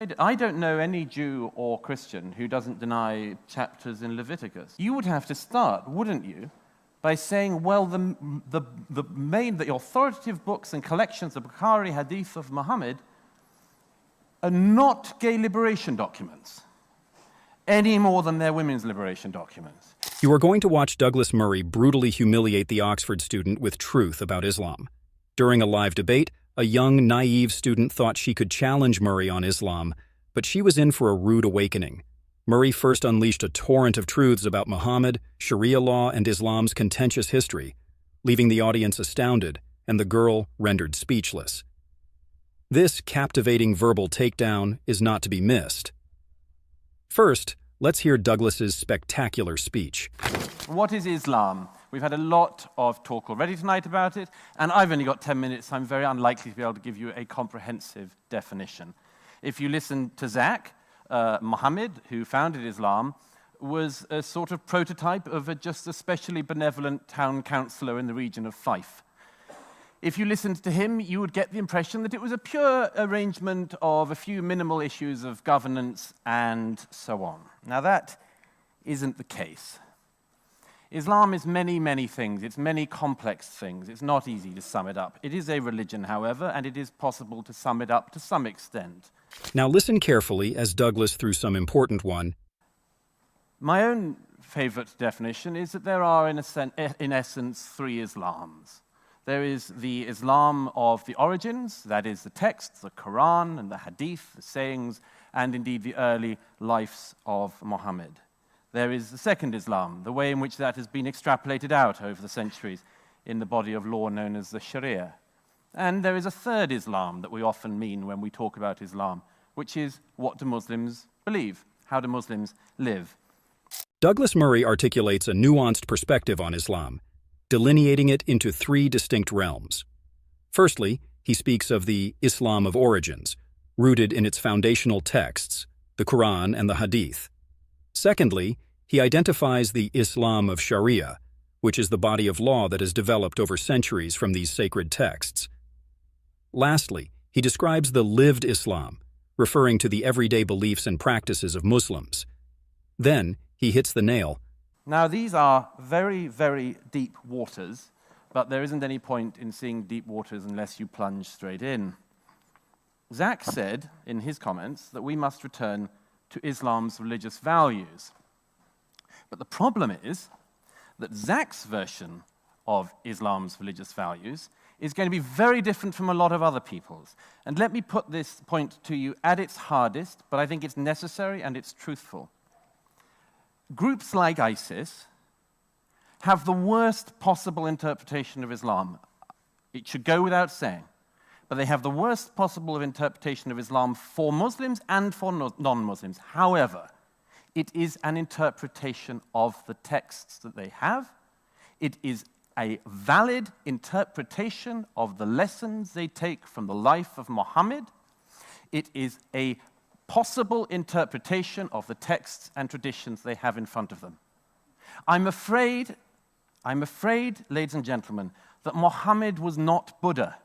I don't know any Jew or Christian who doesn't deny chapters in Leviticus. You would have to start, wouldn't you, by saying, well, the authoritative books and collections of Bukhari Hadith of Muhammad are not gay liberation documents, any more than they're women's liberation documents. You are going to watch Douglas Murray brutally humiliate the Oxford student with truth about Islam. During a live debate, a young, naive student thought she could challenge Murray on Islam, but she was in for a rude awakening. Murray first unleashed a torrent of truths about Muhammad, Sharia law, and Islam's contentious history, leaving the audience astounded and the girl rendered speechless. This captivating verbal takedown is not to be missed. First, let's hear Douglas's spectacular speech. What is Islam? We've had a lot of talk already tonight about it, and I've only got 10 minutes, so I'm very unlikely to be able to give you a comprehensive definition. If you listen to Zach, Muhammad, who founded Islam, was a sort of prototype of a just especially benevolent town councillor in the region of Fife. If you listened to him, you would get the impression that it was a pure arrangement of a few minimal issues of governance and so on. Now that isn't the case. Islam is many, many things. It's many complex things. It's not easy to sum it up. It is a religion, however, and it is possible to sum it up to some extent. Now listen carefully as Douglas threw some important one. My own favorite definition is that there are, in essence, three Islams. There is the Islam of the origins, that is the texts, the Quran and the Hadith, the sayings, and indeed the early lives of Muhammad. There is the second Islam, the way in which that has been extrapolated out over the centuries in the body of law known as the Sharia. And there is a third Islam that we often mean when we talk about Islam, which is what do Muslims believe? How do Muslims live? Douglas Murray articulates a nuanced perspective on Islam, delineating it into three distinct realms. Firstly, he speaks of the Islam of origins, rooted in its foundational texts, the Quran and the Hadith. Secondly, he identifies the Islam of Sharia, which is the body of law that has developed over centuries from these sacred texts. Lastly, he describes the lived Islam, referring to the everyday beliefs and practices of Muslims. Then, he hits the nail. Now, these are very, very deep waters, but there isn't any point in seeing deep waters unless you plunge straight in. Zach said in his comments that we must return to Islam's religious values. But the problem is that Zach's version of Islam's religious values is going to be very different from a lot of other people's. And let me put this point to you at its hardest, but I think it's necessary and it's truthful. Groups like ISIS have the worst possible interpretation of Islam. It should go without saying. But they have the worst possible interpretation of Islam for Muslims and for non-Muslims. However, it is an interpretation of the texts that they have. It is a valid interpretation of the lessons they take from the life of Muhammad. It is a possible interpretation of the texts and traditions they have in front of them. I'm afraid, ladies and gentlemen, that Muhammad was not Buddha.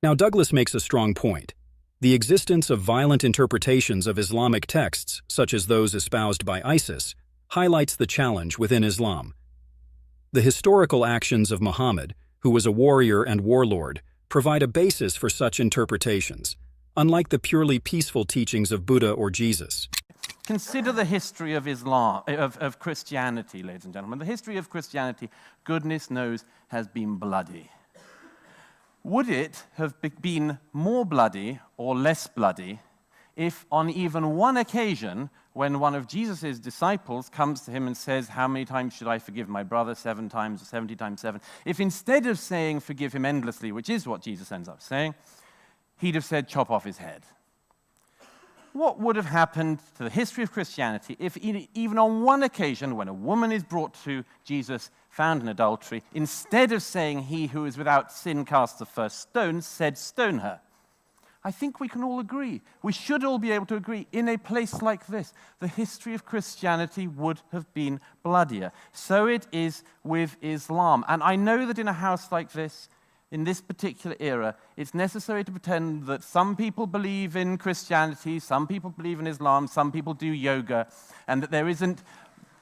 Now, Douglas makes a strong point. The existence of violent interpretations of Islamic texts, such as those espoused by ISIS, highlights the challenge within Islam. The historical actions of Muhammad, who was a warrior and warlord, provide a basis for such interpretations, unlike the purely peaceful teachings of Buddha or Jesus. Consider the history of Islam, of Christianity, ladies and gentlemen. The history of Christianity, goodness knows, has been bloody. Would it have been more bloody or less bloody if on even one occasion, when one of Jesus' disciples comes to him and says, how many times should I forgive my brother? 7 times or 70 times 7. If instead of saying forgive him endlessly, which is what Jesus ends up saying, he'd have said chop off his head. What would have happened to the history of Christianity if even on one occasion when a woman is brought to Jesus found in adultery, instead of saying he who is without sin casts the first stone, said stone her? I think we can all agree, we should all be able to agree, in a place like this, the history of Christianity would have been bloodier. So it is with Islam. And I know that in a house like this, in this particular era, it's necessary to pretend that some people believe in Christianity, some people believe in Islam, some people do yoga, and that there isn't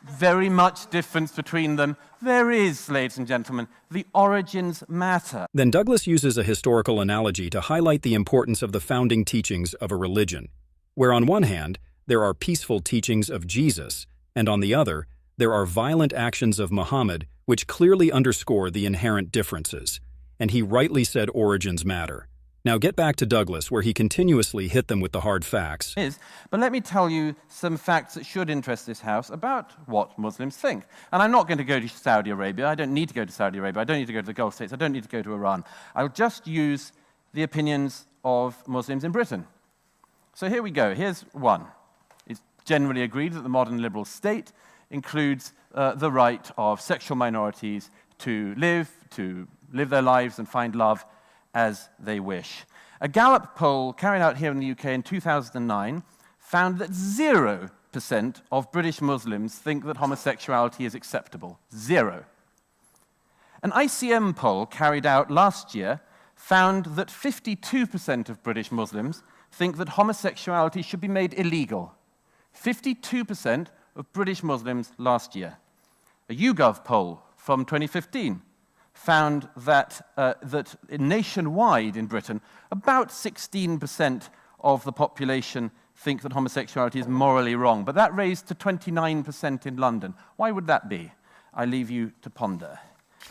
very much difference between them. There is, ladies and gentlemen. The origins matter. Then Douglas uses a historical analogy to highlight the importance of the founding teachings of a religion, where on one hand, there are peaceful teachings of Jesus, and on the other, there are violent actions of Muhammad which clearly underscore the inherent differences. And he rightly said origins matter. Now get back to Douglas, where he continuously hit them with the hard facts. But let me tell you some facts that should interest this House about what Muslims think. And I'm not going to go to Saudi Arabia. I don't need to go to Saudi Arabia. I don't need to go to the Gulf states. I don't need to go to Iran. I'll just use the opinions of Muslims in Britain. So here we go. Here's one. It's generally agreed that the modern liberal state includes the right of sexual minorities to live their lives and find love as they wish. A Gallup poll carried out here in the UK in 2009 found that 0% of British Muslims think that homosexuality is acceptable. 0. An ICM poll carried out last year found that 52% of British Muslims think that homosexuality should be made illegal. 52% of British Muslims last year. A YouGov poll from 2015 found that nationwide in Britain, about 16% of the population think that homosexuality is morally wrong, but that raised to 29% in London. Why would that be? I leave you to ponder.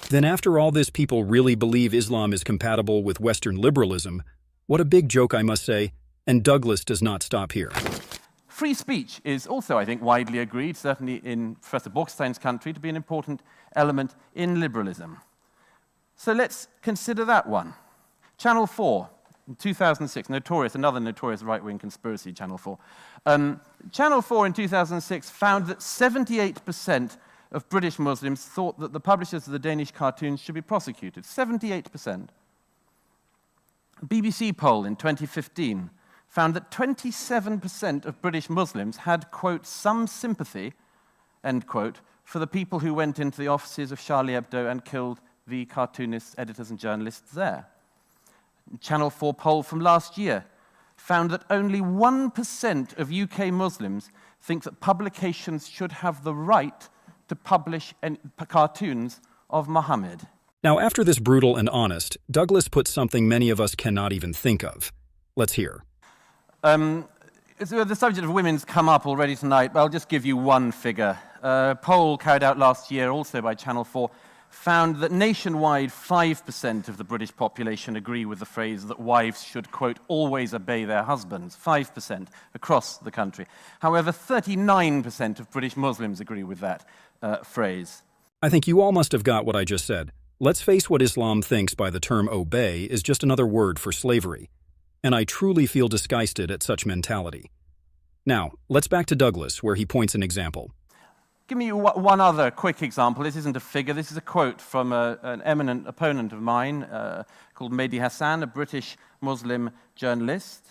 Then after all this, people really believe Islam is compatible with Western liberalism. What a big joke, I must say, and Douglas does not stop here. Free speech is also, I think, widely agreed, certainly in Professor Borkstein's country, to be an important element in liberalism. So let's consider that one. Channel 4, in 2006, another notorious right-wing conspiracy, Channel 4. Channel 4 in 2006 found that 78% of British Muslims thought that the publishers of the Danish cartoons should be prosecuted. 78%. A BBC poll in 2015 found that 27% of British Muslims had, quote, some sympathy, end quote, for the people who went into the offices of Charlie Hebdo and killed the cartoonists, editors, and journalists there. Channel 4 poll from last year found that only 1% of UK Muslims think that publications should have the right to publish cartoons of Muhammad. Now, after this brutal and honest, Douglas puts something many of us cannot even think of. Let's hear. So the subject of women's come up already tonight, but I'll just give you one figure. A poll carried out last year, also by Channel 4, found that nationwide 5% of the British population agree with the phrase that wives should, quote, always obey their husbands. 5% across the country. However, 39% of British Muslims agree with that phrase. I think you all must have got what I just said. Let's face what Islam thinks by the term obey is just another word for slavery. And I truly feel disgusted at such mentality. Now, let's back to Douglas, where he points an example. Give me one other quick example. This isn't a figure. This is a quote from an eminent opponent of mine called Mehdi Hassan, a British Muslim journalist.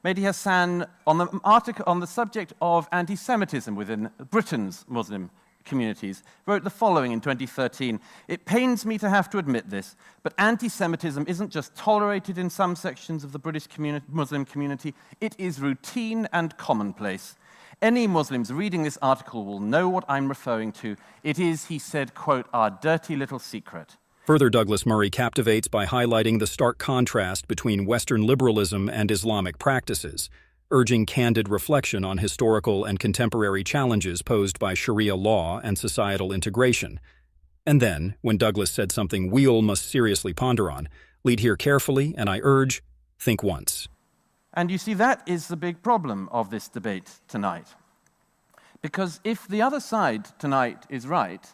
Mehdi Hassan, on the subject of anti-Semitism within Britain's Muslim communities, wrote the following in 2013. It pains me to have to admit this, but anti-Semitism isn't just tolerated in some sections of the British Muslim community, it is routine and commonplace. Any Muslims reading this article will know what I'm referring to. It is, he said, quote, our dirty little secret. Further, Douglas Murray captivates by highlighting the stark contrast between Western liberalism and Islamic practices, urging candid reflection on historical and contemporary challenges posed by Sharia law and societal integration. And then, when Douglas said something we all must seriously ponder on, lead here carefully, and I urge, think once. And you see, that is the big problem of this debate tonight. Because if the other side tonight is right,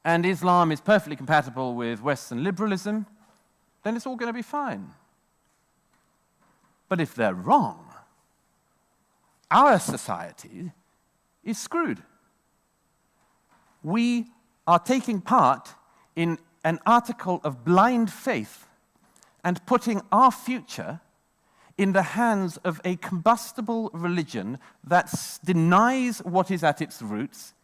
and Islam is perfectly compatible with Western liberalism, then it's all going to be fine. But if they're wrong, our society is screwed. We are taking part in an article of blind faith and putting our future in the hands of a combustible religion that denies what is at its roots,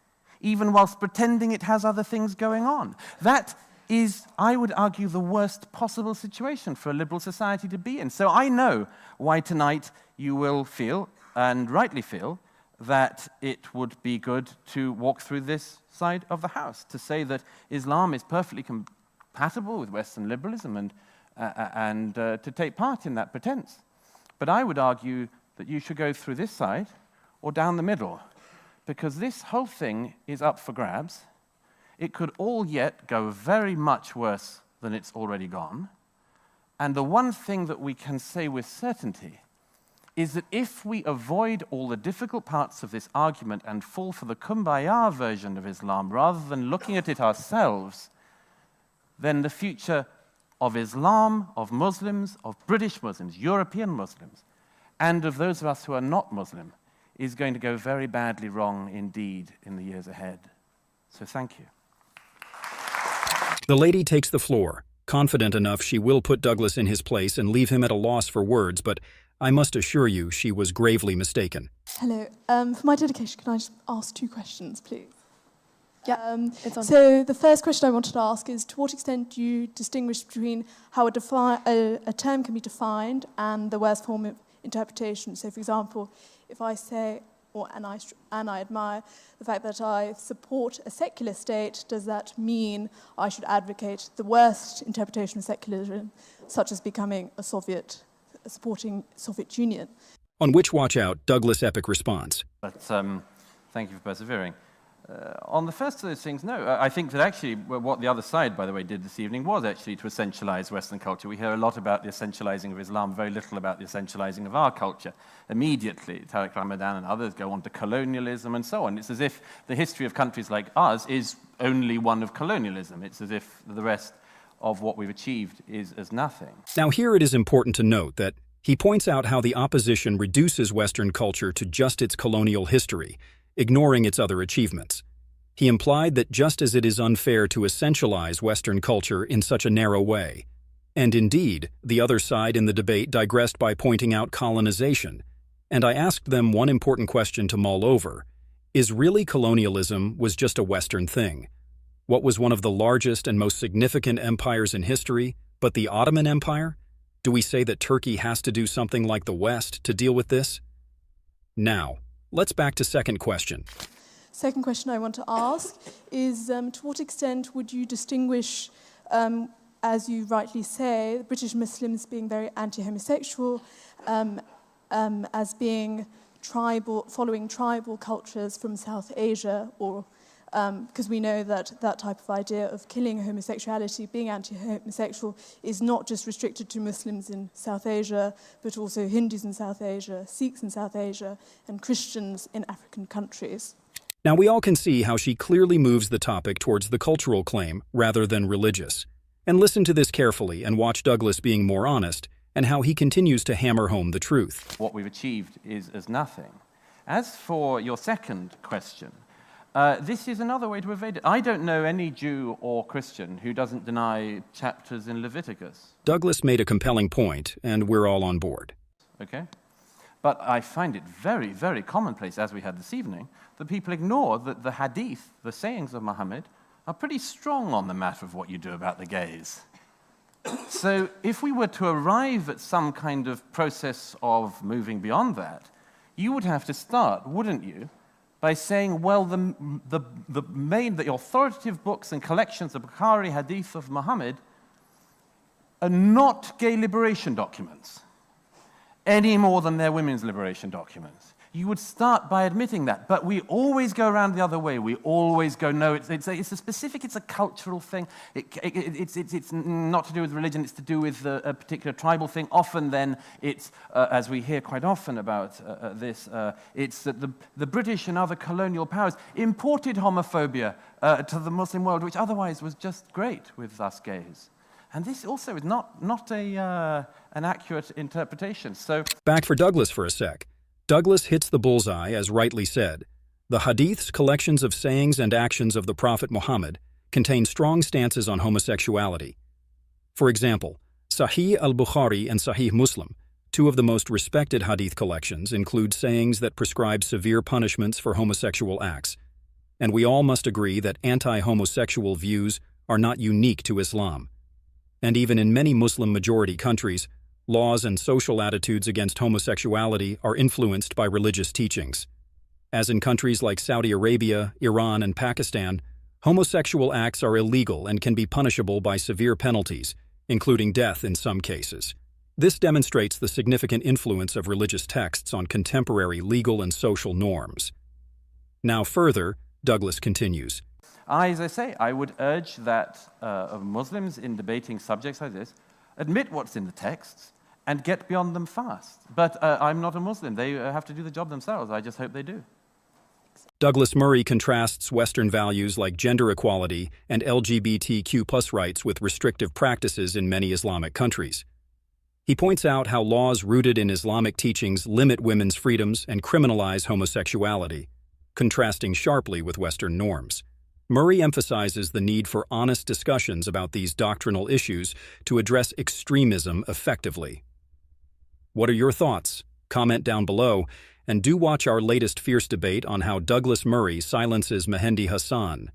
even whilst pretending it has other things going on. That is, I would argue, the worst possible situation for a liberal society to be in. So I know why tonight you will feel, and rightly feel, that it would be good to walk through this side of the house, to say that Islam is perfectly compatible with Western liberalism and to take part in that pretense. But I would argue that you should go through this side or down the middle, because this whole thing is up for grabs. It could all yet go very much worse than it's already gone. And the one thing that we can say with certainty is that if we avoid all the difficult parts of this argument and fall for the kumbaya version of Islam rather than looking at it ourselves, then the future of Islam, of Muslims, of British Muslims, European Muslims, and of those of us who are not Muslim is going to go very badly wrong indeed in the years ahead. So thank you. The lady takes the floor, confident enough she will put Douglas in his place and leave him at a loss for words, but I must assure you she was gravely mistaken. Hello. For my dedication, can I just ask 2 questions, please? Yeah, it's on. So the first question I wanted to ask is, to what extent do you distinguish between how a term can be defined and the worst form of interpretation? So, for example, if I say, and I admire the fact that I support a secular state, does that mean I should advocate the worst interpretation of secularism, such as becoming supporting Soviet Union? On which, watch out, Douglas' epic response. But thank you for persevering. On the first of those things, no. I think that actually what the other side, by the way, did this evening was actually to essentialize Western culture. We hear a lot about the essentializing of Islam, very little about the essentializing of our culture. Immediately, Tariq Ramadan and others go on to colonialism and so on. It's as if the history of countries like ours is only one of colonialism. It's as if the rest of what we've achieved is as nothing. Now here it is important to note that he points out how the opposition reduces Western culture to just its colonial history, ignoring its other achievements. He implied that just as it is unfair to essentialize Western culture in such a narrow way, and indeed, the other side in the debate digressed by pointing out colonization, and I asked them one important question to mull over: is really colonialism was just a Western thing? What was one of the largest and most significant empires in history, but the Ottoman Empire? Do we say that Turkey has to do something like the West to deal with this? Now, let's back to second question. Second question I want to ask is, to what extent would you distinguish, as you rightly say, British Muslims being very anti-homosexual, as being following tribal cultures from South Asia, or because we know that that type of idea of killing homosexuality, being anti-homosexual, is not just restricted to Muslims in South Asia, but also Hindus in South Asia, Sikhs in South Asia, and Christians in African countries. Now we all can see how she clearly moves the topic towards the cultural claim rather than religious. And listen to this carefully and watch Douglas being more honest and how he continues to hammer home the truth. What we've achieved is as nothing. As for your second question, this is another way to evade it. I don't know any Jew or Christian who doesn't deny chapters in Leviticus. Douglas made a compelling point, and we're all on board. Okay? But I find it very, very commonplace, as we had this evening, that people ignore that the hadith, the sayings of Muhammad, are pretty strong on the matter of what you do about the gays. So if we were to arrive at some kind of process of moving beyond that, you would have to start, wouldn't you, by saying, well, the authoritative books and collections of Bukhari hadith of Muhammad are not gay liberation documents, any more than they're women's liberation documents. You would start by admitting that, but we always go around the other way. We always go, no, it's a specific, it's a cultural thing. It's not to do with religion, it's to do with a particular tribal thing. Often then, it's, as we hear quite often about this, it's that the British and other colonial powers imported homophobia to the Muslim world, which otherwise was just great with us gays. And this also is not an accurate interpretation. So back for Douglas for a sec. Douglas hits the bullseye, as rightly said. The Hadiths, collections of sayings and actions of the Prophet Muhammad, contain strong stances on homosexuality. For example, Sahih al-Bukhari and Sahih Muslim, two of the most respected Hadith collections, include sayings that prescribe severe punishments for homosexual acts. And we all must agree that anti-homosexual views are not unique to Islam. And even in many Muslim-majority countries, laws and social attitudes against homosexuality are influenced by religious teachings. As in countries like Saudi Arabia, Iran, and Pakistan, homosexual acts are illegal and can be punishable by severe penalties, including death in some cases. This demonstrates the significant influence of religious texts on contemporary legal and social norms. Now further, Douglas continues. As I say, I would urge that Muslims in debating subjects like this admit what's in the texts and get beyond them fast. But I'm not a Muslim. They have to do the job themselves. I just hope they do. Douglas Murray contrasts Western values like gender equality and LGBTQ+ rights with restrictive practices in many Islamic countries. He points out how laws rooted in Islamic teachings limit women's freedoms and criminalize homosexuality, contrasting sharply with Western norms. Murray emphasizes the need for honest discussions about these doctrinal issues to address extremism effectively. What are your thoughts? Comment down below, and do watch our latest fierce debate on how Douglas Murray silences Mehdi Hasan.